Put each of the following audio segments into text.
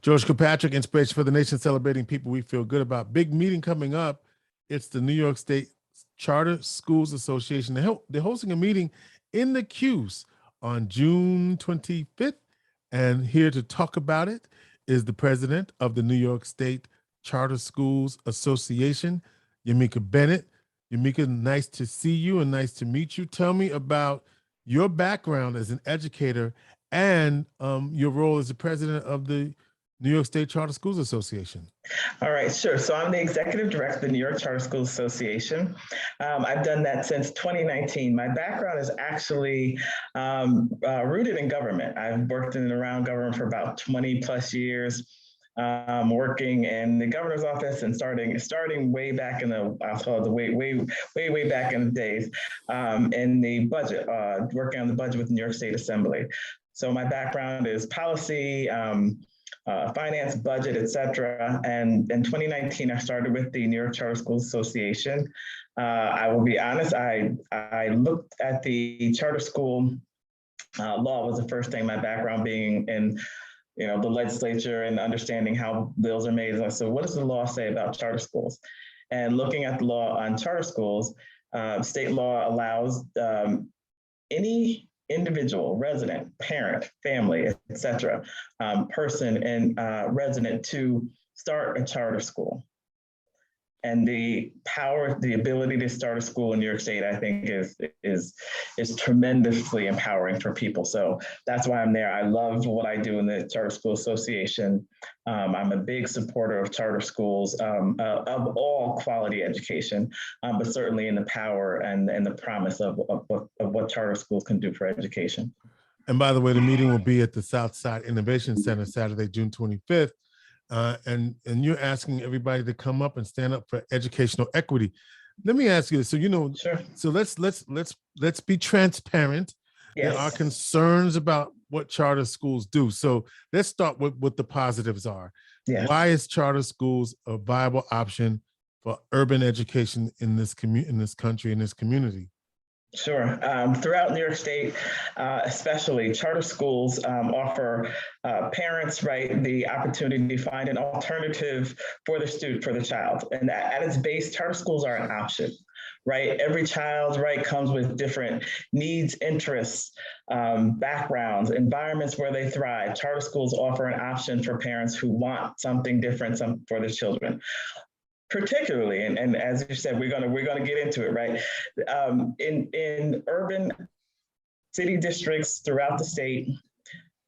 George Kilpatrick, Inspiration for the Nation, celebrating people we feel good about. Big meeting coming up. It's the New York State Charter Schools Association. They're hosting a meeting in the Q's on June 25th. And here to talk about it is the president of the New York State Charter Schools Association, Yomika Bennett. Yomika, nice to see you and nice to meet you. Tell me about your background as an educator and your role as the president of the New York State Charter Schools Association. All right, sure. So I'm the executive director of the New York Charter Schools Association. I've done that since 2019. My background is actually rooted in government. I've worked in and around government for about 20 plus years, working in the governor's office and starting way back in the, I'll call it the way back in the days, in the budget, working on the budget with the New York State Assembly. So my background is policy, finance, budget, et cetera. And in 2019, I started with the New York Charter Schools Association. I will be honest, I looked at the charter school law was the first thing, my background being in the legislature and understanding how bills are made. So what does the law say about charter schools? And looking at the law on charter schools, state law allows any individual, resident, parent, family, et cetera, person and resident to start a charter school. And the power, the ability to start a school in New York State, I think is tremendously empowering for people. So that's why I'm there. I love what I do in the Charter School Association. I'm a big supporter of charter schools, of all quality education, but certainly in the power and the promise of what charter schools can do for education. And by the way, the meeting will be at the Southside Innovation Center Saturday, June 25th. And you're asking everybody to come up and stand up for educational equity. Let me ask you this. So, Sure. So let's be transparent. Yes. There are concerns about what charter schools do. So let's start with what the positives are. Yeah. Why is charter schools a viable option for urban education in this country, in this community? Sure. Throughout New York State, especially charter schools offer parents, right, the opportunity to find an alternative for the student, for the child. And at its base, charter schools are an option, right? Every child, right, comes with different needs, interests, backgrounds, environments where they thrive. Charter schools offer an option for parents who want something different for their children. Particularly, and as you said, we're gonna get into it, right? In urban city districts throughout the state,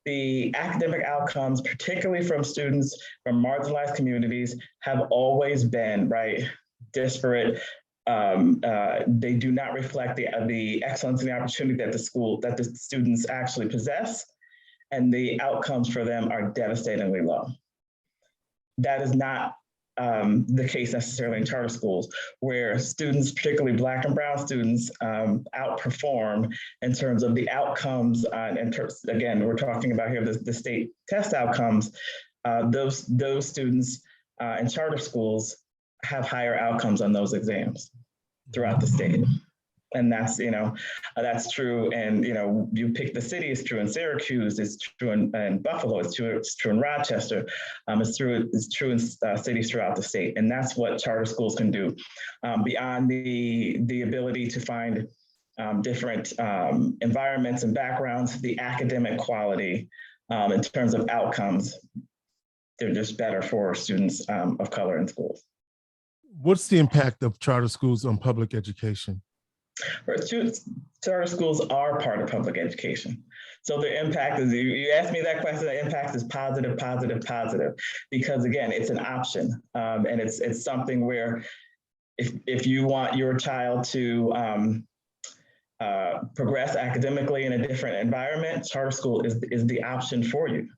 the academic outcomes, particularly from students from marginalized communities, have always been, right, disparate. They do not reflect the excellence and the opportunity that the students actually possess, and the outcomes for them are devastatingly low. That is not the case necessarily in charter schools, where students, particularly Black and Brown students, outperform in terms of the outcomes. Again, we're talking about here the state test outcomes. Those students in charter schools have higher outcomes on those exams throughout the state. And that's, that's true. And, you pick the city, it's true in Syracuse, it's true in Buffalo, it's true in Rochester, it's true in cities throughout the state. And that's what charter schools can do. Beyond the ability to find different environments and backgrounds, the academic quality in terms of outcomes, they're just better for students of color in schools. What's the impact of charter schools on public education? Charter schools are part of public education. So the impact is, you asked me that question, the impact is positive, positive, positive, because again, it's an option. And it's something where if you want your child to progress academically in a different environment, charter school is the option for you.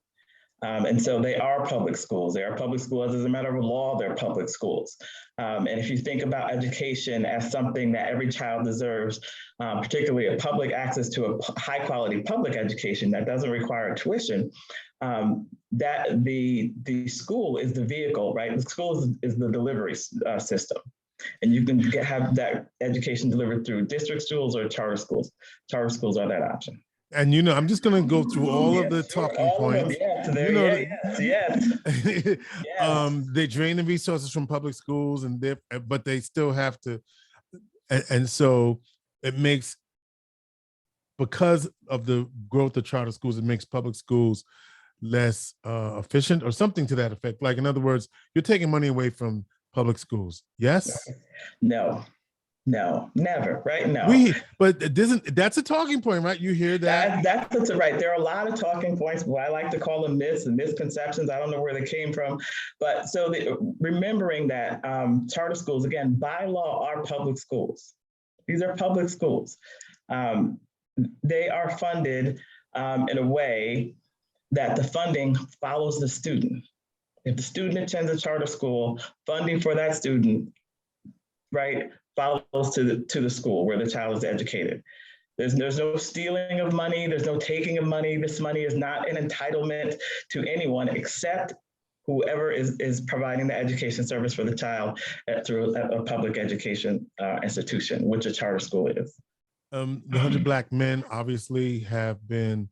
And so they are public schools. They are public schools as a matter of law, they're public schools. And if you think about education as something that every child deserves, particularly a public access to a high quality public education that doesn't require tuition, that the school is the vehicle, right? The school is the delivery system. And you can have that education delivered through district schools or charter schools. Charter schools are that option. And I'm just going to go through all of the Yes, sure. talking All of them. points. Yes, You there. know, Yeah, yes, yes, yes. they drain the resources from public schools, but they still have to, and so it makes, because of the growth of charter schools, it makes public schools less efficient or something to that effect. Like, in other words, you're taking money away from public schools. Yes. No, no, never. Right? No. But that's a talking point, right? You hear that? That's right. There are a lot of talking points, but I like to call them myths and misconceptions. I don't know where they came from, but so remembering that charter schools, again, by law, are public schools. These are public schools. They are funded in a way that the funding follows the student. If the student attends a charter school, funding for that student, right, follows to the school where the child is educated. There's no stealing of money. There's no taking of money. This money is not an entitlement to anyone except whoever is providing the education service for the child through a public education institution, which a charter school is. The 100 Black Men obviously have been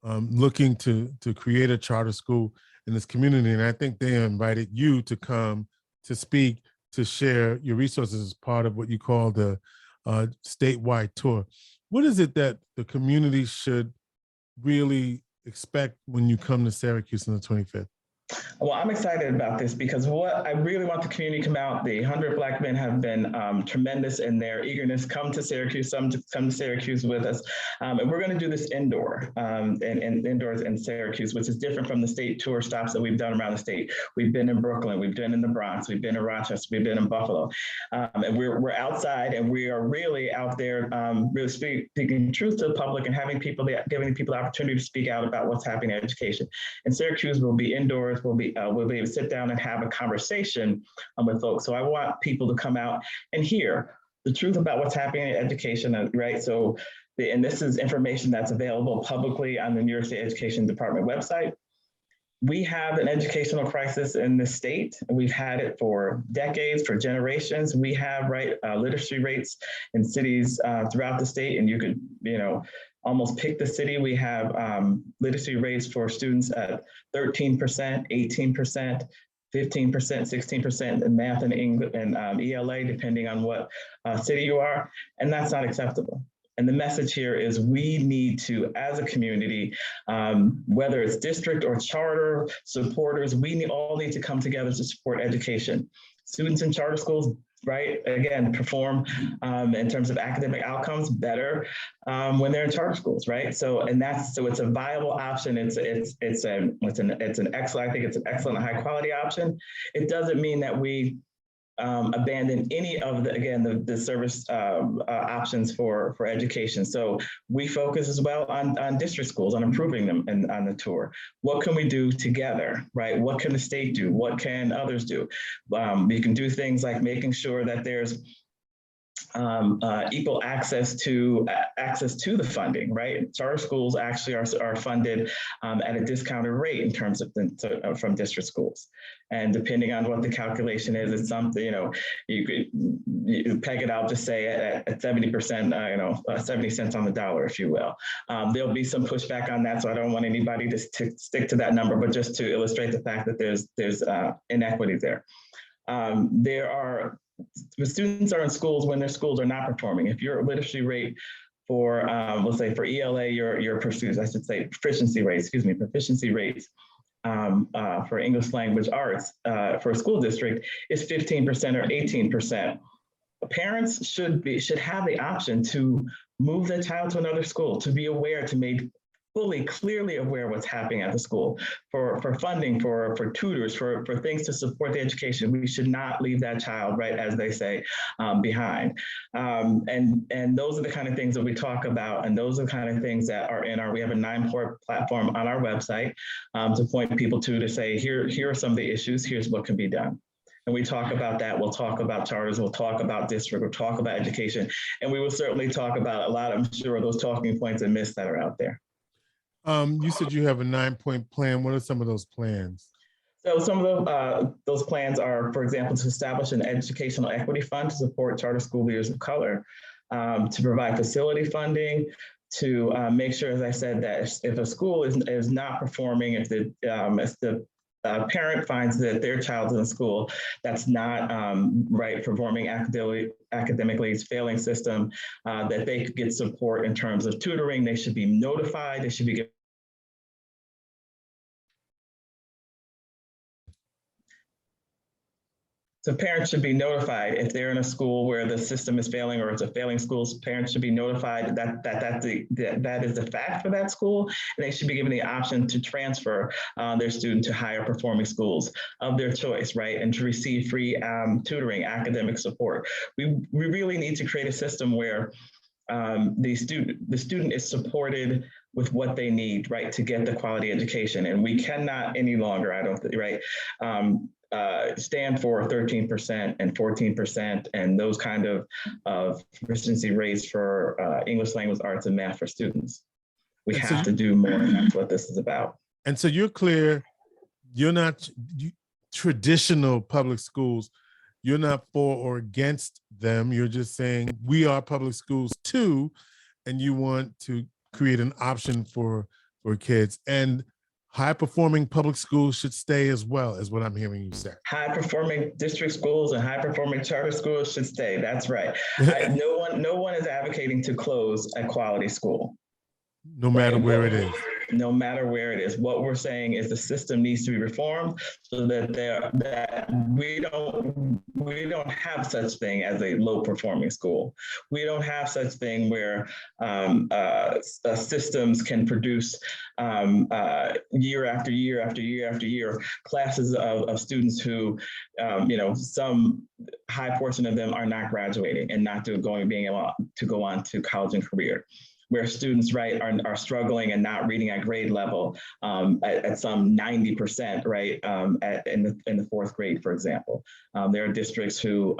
looking to create a charter school in this community, and I think they invited you to come to speak, to share your resources as part of what you call the statewide tour. What is it that the community should really expect when you come to Syracuse on the 25th? Well, I'm excited about this because what I really want the community to come out. The 100 Black Men have been tremendous in their eagerness. Come to Syracuse, come to Syracuse with us. And we're going to do this indoors in Syracuse, which is different from the state tour stops that we've done around the state. We've been in Brooklyn, we've been in the Bronx, we've been in Rochester, we've been in Buffalo. And we're outside and we are really out there really speaking truth to the public and giving people the opportunity to speak out about what's happening in education. In Syracuse, we'll be indoors. We'll be able to sit down and have a conversation with folks. So I want people to come out and hear the truth about what's happening in education, right? So, and this is information that's available publicly on the New York State Education Department website. We have an educational crisis in the state. We've had it for decades, for generations. We have literacy rates in cities throughout the state, and you could, almost pick the city. We have literacy rates for students at 13%, 18%, 15%, 16% in math and English and ELA, depending on what city you are, and that's not acceptable. And the message here is we need to, as a community, whether it's district or charter supporters, we all need to come together to support education. Students in charter schools, right, again, perform in terms of academic outcomes better when they're in charter schools, right? So it's a viable option. It's an excellent, I think it's an excellent high quality option. It doesn't mean that we abandon any of the service options for education. So we focus as well on district schools, on improving them and on the tour. What can we do together, right? What can the state do? What can others do? We can do things like making sure that there's equal access to the funding, right? Charter schools actually are funded at a discounted rate in terms of from district schools, and depending on what the calculation is, it's something you peg it out to say at 70%, 70 cents on the dollar, if you will. There'll be some pushback on that, so I don't want anybody to stick to that number, but just to illustrate the fact that there's inequity there. The students are in schools when their schools are not performing. If your literacy rate for, let's say for ELA, your proficiency rates for English language arts for a school district is 15% or 18%. Parents should have the option to move their child to another school, to be aware, to make clearly aware of what's happening at the school, for funding, for tutors, for things to support the education. We should not leave that child, right, as they say, behind. And those are the kind of things that we talk about, and those are the kind of things that are we have a 9-point platform on our website to point people to say, here are some of the issues, here's what can be done. And we talk about that. We'll talk about charters. We'll talk about district. We'll talk about education. And we will certainly talk about a lot, I'm sure, of those talking points and myths that are out there. You said you have a 9-point plan. What are some of those plans? So some of those plans are, for example, to establish an educational equity fund to support charter school leaders of color, to provide facility funding, to make sure, as I said, that if a school is not performing, if the parent finds that their child in a school that's not right, performing academically, is failing system, that they could get support in terms of tutoring. They should be notified. They should be given. So parents should be notified if they're in a school where the system is failing or it's a failing school. Parents should be notified that is the fact for that school, and they should be given the option to transfer their student to higher performing schools of their choice, right? And to receive free tutoring, academic support. We really need to create a system where the student is supported with what they need, right, to get the quality education. And we cannot any longer, I don't think, right, stand for 13% and 14% and those kind of proficiency rates for English language, arts, and math for students. We have to do more, and that's what this is about. And so you're clear, you're not traditional public schools, you're not for or against them, you're just saying we are public schools too, and you want to create an option for kids. And high-performing public schools should stay as well, is what I'm hearing you say. High-performing district schools and high-performing charter schools should stay. That's right. No one is advocating to close a quality school. No matter where it is. No matter where it is. What we're saying is the system needs to be reformed so that we don't have such thing as a low performing school. We don't have such thing where systems can produce year after year after year after year classes of students who, some high portion of them are not graduating and not being able to go on to college and career, where students, right, are struggling and not reading at grade level at some 90%, right, in the fourth grade, for example. There are districts who,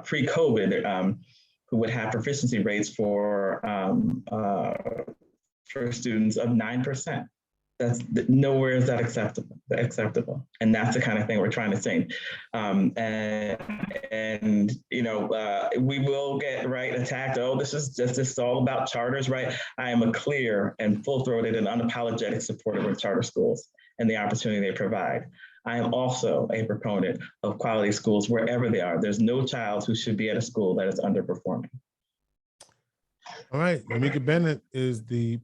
pre-COVID, who would have proficiency rates for students of 9%. That's nowhere is that acceptable. And that's the kind of thing we're trying to say. We will get attacked. Oh, this is all about charters, right? I am a clear and full-throated and unapologetic supporter of charter schools and the opportunity they provide. I am also a proponent of quality schools wherever they are. There's no child who should be at a school that is underperforming. All right, Yomika Bennett is the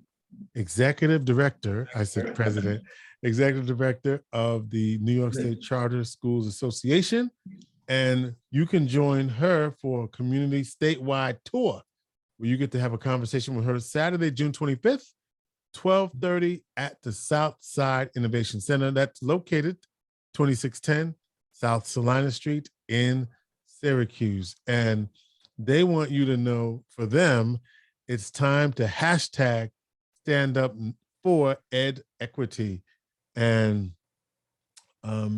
executive director, I said president, executive director of the New York State Charter Schools Association. And you can join her for a community statewide tour where you get to have a conversation with her Saturday, June 25th, 12:30 at the Southside Innovation Center. That's located 2610 South Salina Street in Syracuse. And they want you to know, for them, it's time to hashtag stand up for ed equity. And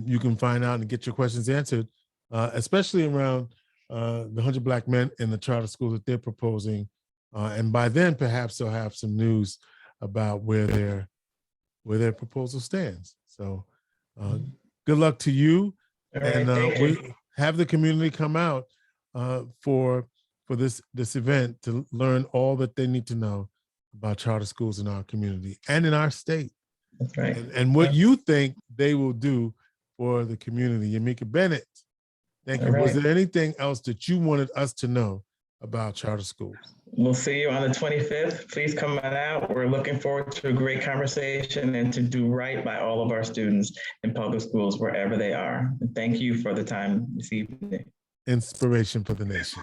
you can find out and get your questions answered, especially around the 100 Black men in the charter schools that they're proposing. And by then, perhaps they'll have some news about where their proposal stands. So good luck to you. Right, and you. we have the community come out for this event to learn all that they need to know about charter schools in our community and in our state. That's right. And what you think they will do for the community. Yomika Bennett, thank you. All right. Was there anything else that you wanted us to know about charter schools? We'll see you on the 25th. Please come on out. We're looking forward to a great conversation and to do right by all of our students in public schools wherever they are. And thank you for the time this evening. Inspiration for the nation.